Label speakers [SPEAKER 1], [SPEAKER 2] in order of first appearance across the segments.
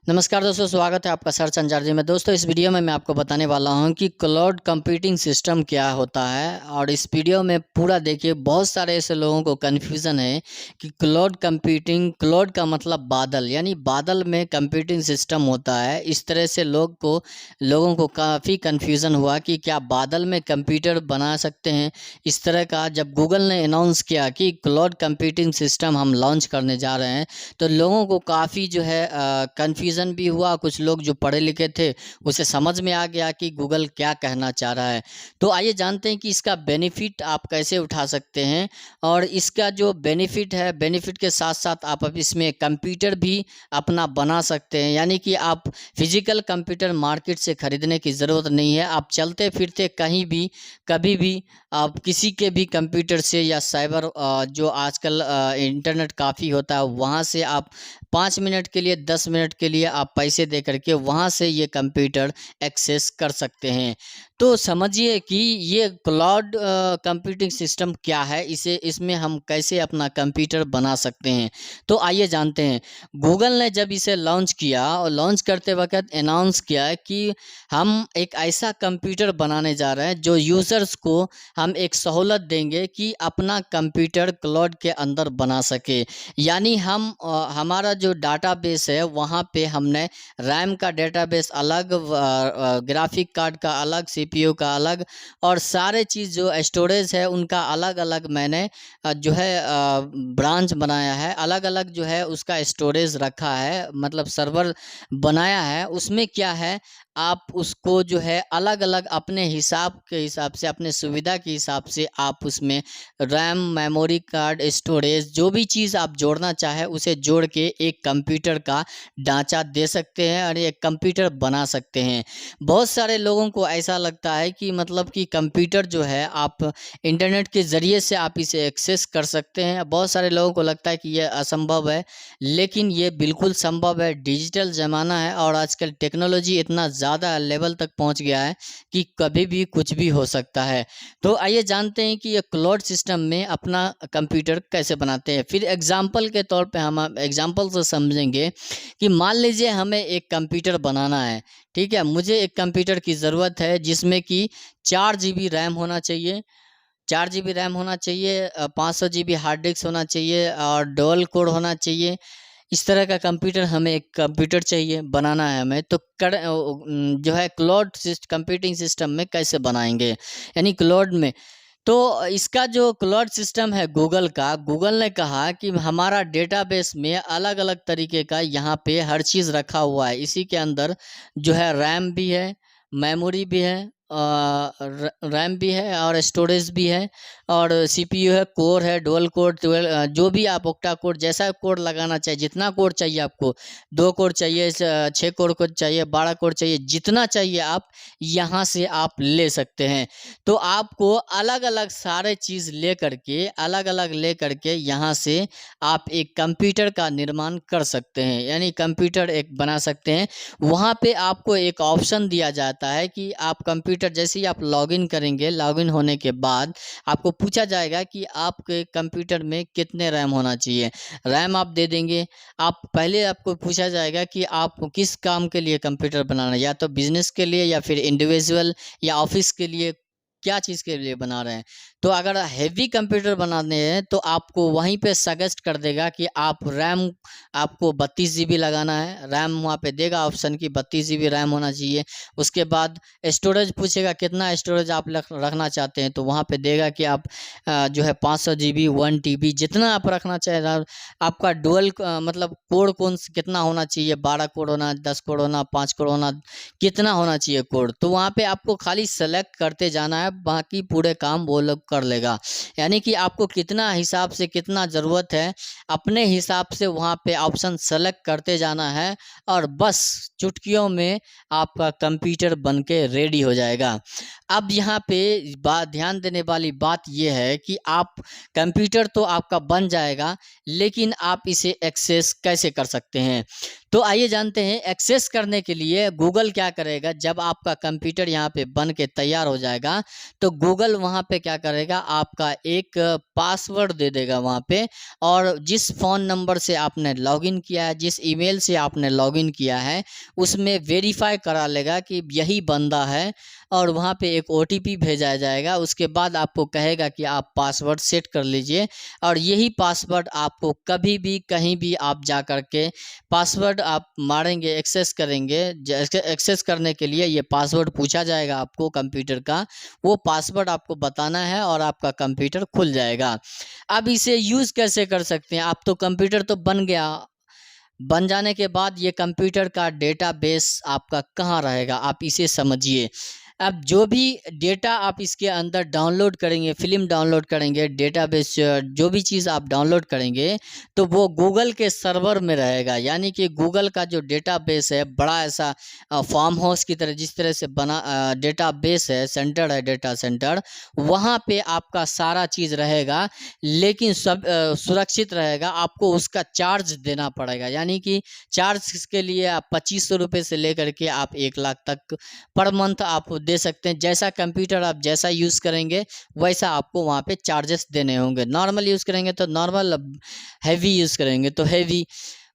[SPEAKER 1] नमस्कार दोस्तों, स्वागत है आपका सर्च अंजार्जी में। दोस्तों, इस वीडियो में मैं आपको बताने वाला हूं कि क्लाउड कंप्यूटिंग सिस्टम क्या होता है। और इस वीडियो में पूरा देखिए, बहुत सारे ऐसे लोगों को कन्फ्यूज़न है कि क्लाउड का मतलब बादल, यानी बादल में कंप्यूटिंग सिस्टम होता है। इस तरह से लोगों को काफ़ी कन्फ्यूज़न हुआ कि क्या बादल में कंप्यूटर बना सकते हैं। इस तरह का जब गूगल ने अनाउंस किया कि क्लाउड कंप्यूटिंग सिस्टम हम लॉन्च करने जा रहे हैं, तो लोगों को काफ़ी जो है कन्फ्यूज़न भी हुआ। कुछ लोग जो पढ़े लिखे थे, उसे समझ में आ गया कि गूगल क्या कहना चाह रहा है। तो आइए जानते हैं कि इसका बेनिफिट आप कैसे उठा सकते हैं। और इसका जो बेनिफिट है, बेनिफिट के साथ साथ आप अब इसमें कंप्यूटर भी अपना बना सकते हैं। यानी कि आप फिजिकल कंप्यूटर मार्केट से ख़रीदने की ज़रूरत नहीं है। आप चलते फिरते कहीं भी, कभी भी आप किसी के भी कंप्यूटर से या साइबर जो आजकल इंटरनेट काफ़ी होता है, वहाँ से आप 5 मिनट के लिए, 10 मिनट के लिए आप पैसे दे करके वहाँ से ये कंप्यूटर एक्सेस कर सकते हैं। तो समझिए कि ये क्लाउड कंप्यूटिंग सिस्टम क्या है, इसमें हम कैसे अपना कंप्यूटर बना सकते हैं। तो आइए जानते हैं। गूगल ने जब इसे लॉन्च किया और लॉन्च करते वक्त अनाउंस किया कि हम एक ऐसा कंप्यूटर बनाने जा रहे हैं जो यूज़र्स को हम एक सहूलत देंगे कि अपना कंप्यूटर क्लाउड के अंदर बना सके। यानी हमारा जो डाटाबेस है, वहाँ पे हमने रैम का डाटाबेस अलग, ग्राफिक कार्ड का अलग, सीपीयू का अलग, और सारे चीज़ जो स्टोरेज है उनका अलग अलग मैंने जो है ब्रांच बनाया है। अलग अलग जो है उसका स्टोरेज रखा है, मतलब सर्वर बनाया है। उसमें क्या है, आप उसको जो है अलग अलग अपने हिसाब से, अपने सुविधा के हिसाब से आप उसमें रैम, मेमोरी कार्ड, स्टोरेज, जो भी चीज़ आप जोड़ना चाहे उसे जोड़ के एक कंप्यूटर का ढांचा दे सकते हैं और एक कंप्यूटर बना सकते हैं। बहुत सारे लोगों को ऐसा लगता है कि मतलब कि कंप्यूटर जो है आप इंटरनेट के ज़रिए से आप इसे एक्सेस कर सकते हैं। बहुत सारे लोगों को लगता है कि यह असंभव है, लेकिन ये बिल्कुल संभव है। डिजिटल ज़माना है और आजकल टेक्नोलॉजी इतना ज़्यादा लेवल तक पहुंच गया है कि कभी भी कुछ भी हो सकता है। तो आइए जानते हैं कि ये क्लाउड सिस्टम में अपना कंप्यूटर कैसे बनाते हैं। फिर एग्जाम्पल के तौर पे हम एग्जाम्पल से समझेंगे कि मान लीजिए हमें एक कंप्यूटर बनाना है। ठीक है, मुझे एक कंप्यूटर की ज़रूरत है जिसमें कि 4 GB रैम होना चाहिए, 4 GB रैम होना चाहिए, 500 GB हार्ड डिस्क होना चाहिए और डुअल कोर होना चाहिए। इस तरह का कंप्यूटर, हमें एक कंप्यूटर चाहिए, बनाना है हमें। तो जो है क्लाउड कंप्यूटिंग सिस्टम में कैसे बनाएंगे, यानी क्लाउड में। तो इसका जो क्लाउड सिस्टम है गूगल का, गूगल ने कहा कि हमारा डेटाबेस में अलग अलग तरीके का यहाँ पे हर चीज़ रखा हुआ है। इसी के अंदर जो है रैम भी है, मेमोरी भी है, रैम भी है और स्टोरेज भी है, और सीपीयू है, कोर है, डुअल कोर, जो भी आप ऑक्टा कोर जैसा कोर लगाना चाहिए, जितना कोर चाहिए आपको, 2 कोर चाहिए, 6 कोर को चाहिए, 12 कोर चाहिए, जितना चाहिए आप यहाँ से आप ले सकते हैं। तो आपको अलग अलग सारे चीज़ ले करके, अलग अलग ले करके यहाँ से आप एक कंप्यूटर का निर्माण कर सकते हैं, यानी कंप्यूटर एक बना सकते हैं। वहाँ पे आपको एक ऑप्शन दिया जाता है कि आप कंप्यूटर, जैसे ही आप लॉगिन करेंगे, लॉगिन होने के बाद आपको पूछा जाएगा कि आपके कंप्यूटर में कितने रैम होना चाहिए। रैम आप दे देंगे। आप पहले आपको पूछा जाएगा कि आपको किस काम के लिए कंप्यूटर बनाना है, या तो बिजनेस के लिए या फिर इंडिविजुअल या ऑफिस के लिए, क्या चीज़ के लिए बना रहे हैं। तो अगर हैवी कंप्यूटर बनाने हैं तो आपको वहीं पे सजेस्ट कर देगा कि आप रैम, आपको 32 GB लगाना है। रैम वहाँ पे देगा ऑप्शन कि 32 GB रैम होना चाहिए। उसके बाद स्टोरेज पूछेगा कितना स्टोरेज आप रखना चाहते हैं, तो वहाँ पे देगा कि आप जो है 500 GB, 1 TB, जितना आप रखना चाहे। आपका डुअल मतलब कोड कितना होना चाहिए, 12 कोड होना, 10 कोड होना, 5 कोड होना, कितना होना चाहिए कोड। तो वहाँ पे आपको खाली सेलेक्ट करते जाना है, बाकी पूरे काम वो लोग कर लेगा। यानी कि आपको कितना हिसाब से कितना ज़रूरत है, अपने हिसाब से वहाँ पे ऑप्शन सेलेक्ट करते जाना है, और बस चुटकियों में आपका कंप्यूटर बन के रेडी हो जाएगा। अब यहाँ पे ध्यान देने वाली बात यह है कि आप कंप्यूटर तो आपका बन जाएगा, लेकिन आप इसे एक्सेस कैसे कर सकते हैं। तो आइए जानते हैं एक्सेस करने के लिए गूगल क्या करेगा। जब आपका कंप्यूटर यहाँ पे बन के तैयार हो जाएगा तो गूगल वहाँ पे क्या करेगा, आपका एक पासवर्ड दे देगा वहाँ पे, और जिस फ़ोन नंबर से आपने लॉगिन किया है, जिस ईमेल से आपने लॉगिन किया है, उसमें वेरीफाई करा लेगा कि यही बंदा है, और वहाँ पे एक ओटीपी भेजा जाएगा। उसके बाद आपको कहेगा कि आप पासवर्ड सेट कर लीजिए, और यही पासवर्ड आपको कभी भी कहीं भी आप जा कर के पासवर्ड आप मारेंगे, एक्सेस करेंगे, एक्सेस करने के लिए ये पासवर्ड पूछा जाएगा आपको कंप्यूटर का, वो पासवर्ड आपको बताना है और आपका कंप्यूटर खुल जाएगा। अब इसे यूज़ कैसे कर सकते हैं, आप तो कंप्यूटर तो बन गया, बन जाने के बाद ये कंप्यूटर का डेटाबेस आपका कहाँ रहेगा, आप इसे समझिए। अब जो भी डेटा आप इसके अंदर डाउनलोड करेंगे, फ़िल्म डाउनलोड करेंगे, डेटाबेस जो भी चीज़ आप डाउनलोड करेंगे तो वो गूगल के सर्वर में रहेगा। यानी कि गूगल का जो डेटाबेस है, बड़ा ऐसा फार्म हाउस की तरह जिस तरह से बना डेटाबेस है, सेंटर है, डेटा सेंटर, वहाँ पे आपका सारा चीज़ रहेगा, लेकिन सब सुरक्षित रहेगा। आपको उसका चार्ज देना पड़ेगा, यानी कि चार्ज के लिए आप 2500 रुपये से लेकर के आप 1 लाख तक पर मंथ आप दे सकते हैं। जैसा कंप्यूटर आप जैसा यूज़ करेंगे वैसा आपको वहाँ पे चार्जेस देने होंगे। नॉर्मल यूज़ करेंगे तो नॉर्मल, हैवी यूज़ करेंगे तो हैवी,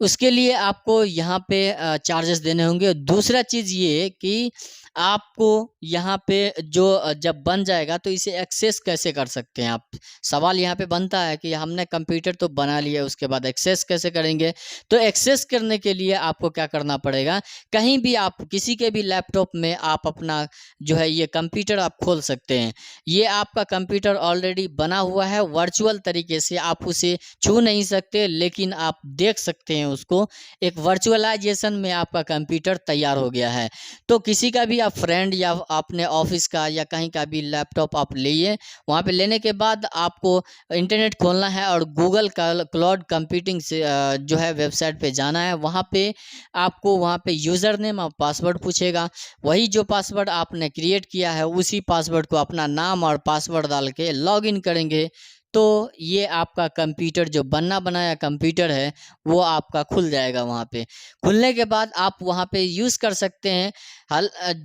[SPEAKER 1] उसके लिए आपको यहाँ पे चार्जेस देने होंगे। दूसरा चीज़ ये कि आपको यहाँ पे जो जब बन जाएगा तो इसे एक्सेस कैसे कर सकते हैं आप। सवाल यहाँ पे बनता है कि हमने कंप्यूटर तो बना लिया, उसके बाद एक्सेस कैसे करेंगे। तो एक्सेस करने के लिए आपको क्या करना पड़ेगा, कहीं भी आप किसी के भी लैपटॉप में आप अपना जो है ये कंप्यूटर आप खोल सकते हैं। ये आपका कंप्यूटर ऑलरेडी बना हुआ है, वर्चुअल तरीके से आप उसे छू नहीं सकते, लेकिन आप देख सकते हैं उसको। एक वर्चुअलाइजेशन में आपका कंप्यूटर तैयार हो गया है। तो किसी का भी आप फ्रेंड या अपने ऑफिस का या कहीं का भी लैपटॉप आप लिए, वहाँ पे लेने के बाद आपको इंटरनेट खोलना है और गूगल का क्लाउड कंप्यूटिंग से जो है वेबसाइट पे जाना है। वहाँ पे आपको वहाँ पे यूज़र नेम और पासवर्ड पूछेगा। वही जो पासवर्ड आपने क्रिएट किया है उसी पासवर्ड को अपना नाम और पासवर्ड डाल के लॉगिन करेंगे, तो ये आपका कंप्यूटर जो बना बनाया कंप्यूटर है वो आपका खुल जाएगा। वहाँ पे खुलने के बाद आप वहाँ पे यूज़ कर सकते हैं।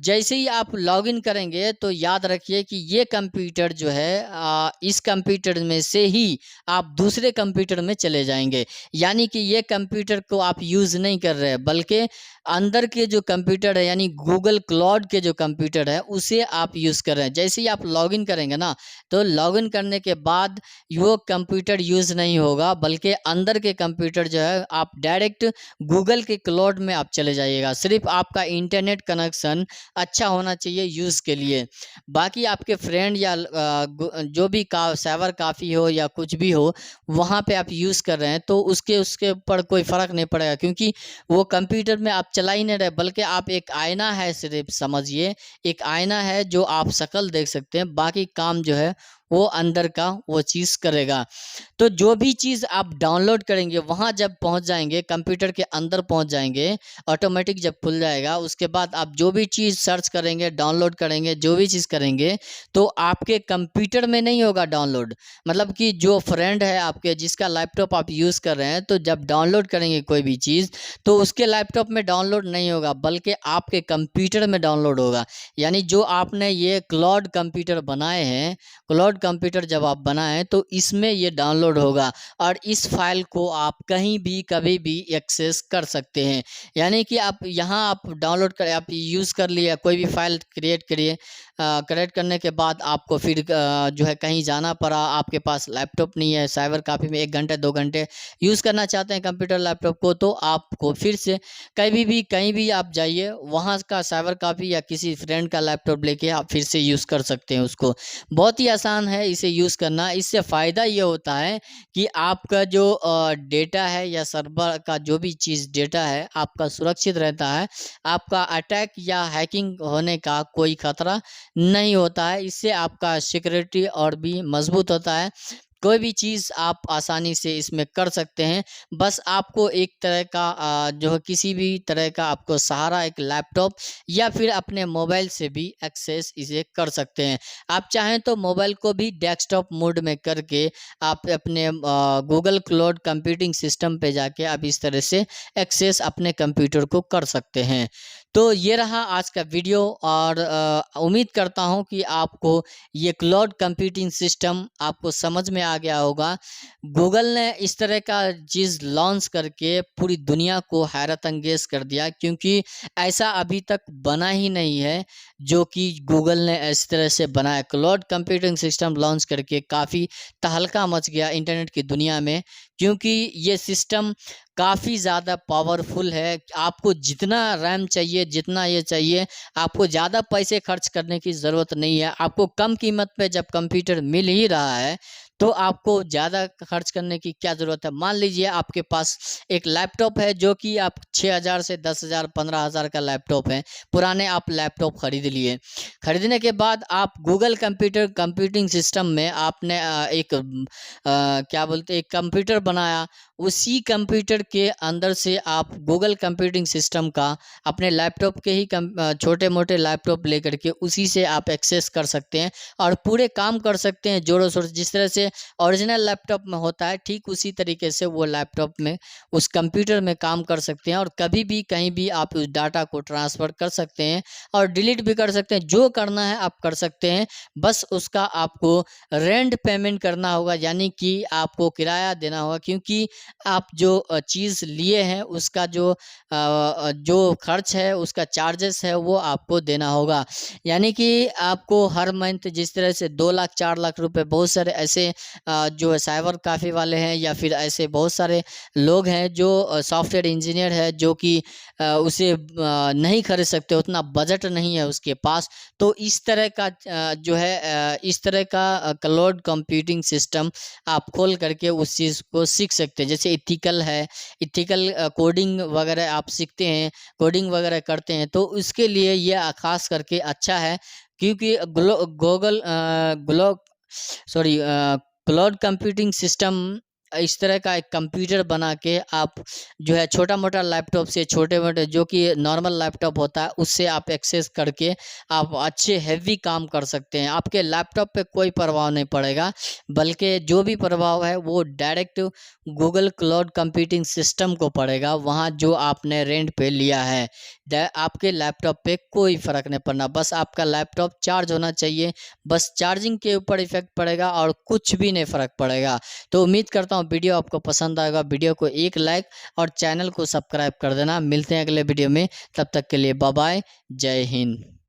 [SPEAKER 1] जैसे ही आप लॉगिन करेंगे तो याद रखिए कि ये कंप्यूटर जो है इस कंप्यूटर में से ही आप दूसरे कंप्यूटर में चले जाएंगे। यानी कि ये कंप्यूटर को आप यूज़ नहीं कर रहे हैं, बल्कि अंदर के जो कंप्यूटर है यानी गूगल क्लाउड के जो कंप्यूटर है उसे आप यूज़ कर रहे हैं। जैसे ही आप लॉगिन करेंगे ना, तो लॉगिन करने के बाद वो कंप्यूटर यूज़ नहीं होगा, बल्कि अंदर के कंप्यूटर जो है आप डायरेक्ट गूगल के क्लाउड में आप चले जाइएगा। सिर्फ आपका इंटरनेट कनेक्शन अच्छा होना चाहिए यूज़ के लिए। बाकी आपके फ्रेंड या जो भी साइबर काफ़ी हो या कुछ भी हो, वहाँ पे आप यूज़ कर रहे हैं तो उसके ऊपर कोई फ़र्क नहीं पड़ेगा, क्योंकि वो कंप्यूटर में आप चला ही नहीं रहे, बल्कि आप एक आईना है, सिर्फ समझिए एक आईना है जो आप शक्ल देख सकते हैं, बाकी काम जो है वो अंदर का वो चीज़ करेगा। तो जो भी चीज़ आप डाउनलोड करेंगे वहाँ जब पहुँच जाएंगे, कंप्यूटर के अंदर पहुँच जाएंगे, ऑटोमेटिक जब खुल जाएगा उसके बाद आप जो भी चीज़ सर्च करेंगे, डाउनलोड करेंगे, जो भी चीज़ करेंगे तो आपके कंप्यूटर में नहीं होगा डाउनलोड। मतलब कि जो फ्रेंड है आपके जिसका लैपटॉप आप यूज़ कर रहे हैं, तो जब डाउनलोड करेंगे कोई भी चीज़ तो उसके लैपटॉप में डाउनलोड नहीं होगा, बल्कि आपके कंप्यूटर में डाउनलोड होगा। यानी जो आपने ये क्लाउड कंप्यूटर बनाए हैं, क्लाउड कंप्यूटर जब आप बनाएं तो इसमें ये डाउनलोड होगा, और इस फाइल को आप कहीं भी कभी भी एक्सेस कर सकते हैं। यानी कि आप यहाँ आप डाउनलोड कर आप यूज़ कर लिया, कोई भी फाइल क्रिएट करिए, क्रिएट करने के बाद आपको फिर जो है कहीं जाना पड़ा, आपके पास लैपटॉप नहीं है, साइबर काफ़ी में 1 घंटे 2 घंटे यूज़ करना चाहते हैं कंप्यूटर लैपटॉप को, तो आपको फिर से कहीं भी आप जाइए, वहाँ का साइबर काफ़ी या किसी फ्रेंड का लैपटॉप लेके आप फिर से यूज़ कर सकते हैं उसको। बहुत ही आसान है इसे यूज़ करना। इससे फ़ायदा ये होता है कि आपका जो डेटा है या सर्वर का जो भी चीज़ डेटा है आपका सुरक्षित रहता है, आपका अटैक या हैकिंग होने का कोई ख़तरा नहीं होता है। इससे आपका सिक्योरिटी और भी मज़बूत होता है। कोई भी चीज़ आप आसानी से इसमें कर सकते हैं। बस आपको एक तरह का जो है किसी भी तरह का आपको सहारा एक लैपटॉप या फिर अपने मोबाइल से भी एक्सेस इसे कर सकते हैं। आप चाहें तो मोबाइल को भी डेस्कटॉप मोड में करके आप अपने गूगल क्लाउड कंप्यूटिंग सिस्टम पे जाके आप इस तरह से एक्सेस अपने कंप्यूटर को कर सकते हैं। तो ये रहा आज का वीडियो और उम्मीद करता हूँ कि आपको ये क्लाउड कंप्यूटिंग सिस्टम आपको समझ में आ गया होगा। गूगल ने इस तरह का चीज़ लॉन्च करके पूरी दुनिया को हैरत अंगेज कर दिया, क्योंकि ऐसा अभी तक बना ही नहीं है जो कि गूगल ने इस तरह से बनाया। क्लाउड कंप्यूटिंग सिस्टम लॉन्च करके काफ़ी तहलका मच गया इंटरनेट की दुनिया में, क्योंकि ये सिस्टम काफ़ी ज़्यादा पावरफुल है। आपको जितना रैम चाहिए, जितना ये चाहिए, आपको ज़्यादा पैसे खर्च करने की ज़रूरत नहीं है। आपको कम कीमत पे जब कंप्यूटर मिल ही रहा है, तो आपको ज़्यादा खर्च करने की क्या ज़रूरत है। मान लीजिए आपके पास एक लैपटॉप है जो कि आप 6,000 से 10,000 15,000 का लैपटॉप है, पुराने आप लैपटॉप खरीद लिए। खरीदने के बाद आप गूगल कंप्यूटिंग सिस्टम में आपने क्या बोलते हैं, एक कंप्यूटर बनाया। उसी कंप्यूटर के अंदर से आप गूगल कंप्यूटिंग सिस्टम का अपने लैपटॉप के ही छोटे मोटे लैपटॉप लेकर के उसी से आप एक्सेस कर सकते हैं और पूरे काम कर सकते हैं जोरों शोर से। जिस तरह से ओरिजिनल लैपटॉप में होता है, ठीक उसी तरीके से वो लैपटॉप में उस कंप्यूटर में काम कर सकते हैं और कभी भी कहीं भी आप उस डाटा को ट्रांसफ़र कर सकते हैं और डिलीट भी कर सकते हैं। जो करना है आप कर सकते हैं। बस उसका आपको रेंट पेमेंट करना होगा, यानी कि आपको किराया देना होगा, क्योंकि आप जो चीज़ लिए हैं उसका जो खर्च है, उसका चार्जेस है, वो आपको देना होगा। यानी कि आपको हर मंथ जिस तरह से 2 लाख 4 लाख रुपए, बहुत सारे ऐसे जो है साइबर कैफ़े वाले हैं या फिर ऐसे बहुत सारे लोग हैं जो सॉफ्टवेयर इंजीनियर है जो कि उसे नहीं खरीद सकते, उतना बजट नहीं है उसके पास। तो इस तरह का जो है इस तरह का क्लाउड कंप्यूटिंग सिस्टम आप खोल करके उस चीज़ को सीख सकते हैं। जैसे इथिकल है, इथिकल कोडिंग वगैरह आप सीखते हैं, कोडिंग वगैरह करते हैं, तो उसके लिए ये ख़ास करके अच्छा है, क्योंकि क्लाउड कंप्यूटिंग सिस्टम इस तरह का एक कंप्यूटर बना के आप जो है छोटा-मोटा लैपटॉप से, छोटे-मोटे जो कि नॉर्मल लैपटॉप होता है, उससे आप एक्सेस करके आप अच्छे हेवी काम कर सकते हैं। आपके लैपटॉप पे कोई प्रभाव नहीं पड़ेगा, बल्कि जो भी प्रभाव है वो direct Google cloud computing system को पड़ेगा, वहाँ जो आपने रेंट पे लिया है। आपके लैपटॉप पे कोई फ़र्क नहीं पड़ना, बस आपका लैपटॉप चार्ज होना चाहिए, बस चार्जिंग के ऊपर इफ़ेक्ट पड़ेगा और कुछ भी नहीं फ़र्क पड़ेगा। तो उम्मीद करता हूँ वीडियो आपको पसंद आएगा। वीडियो को एक लाइक और चैनल को सब्सक्राइब कर देना। मिलते हैं अगले वीडियो में, तब तक के लिए बाय बाय, जय हिंद।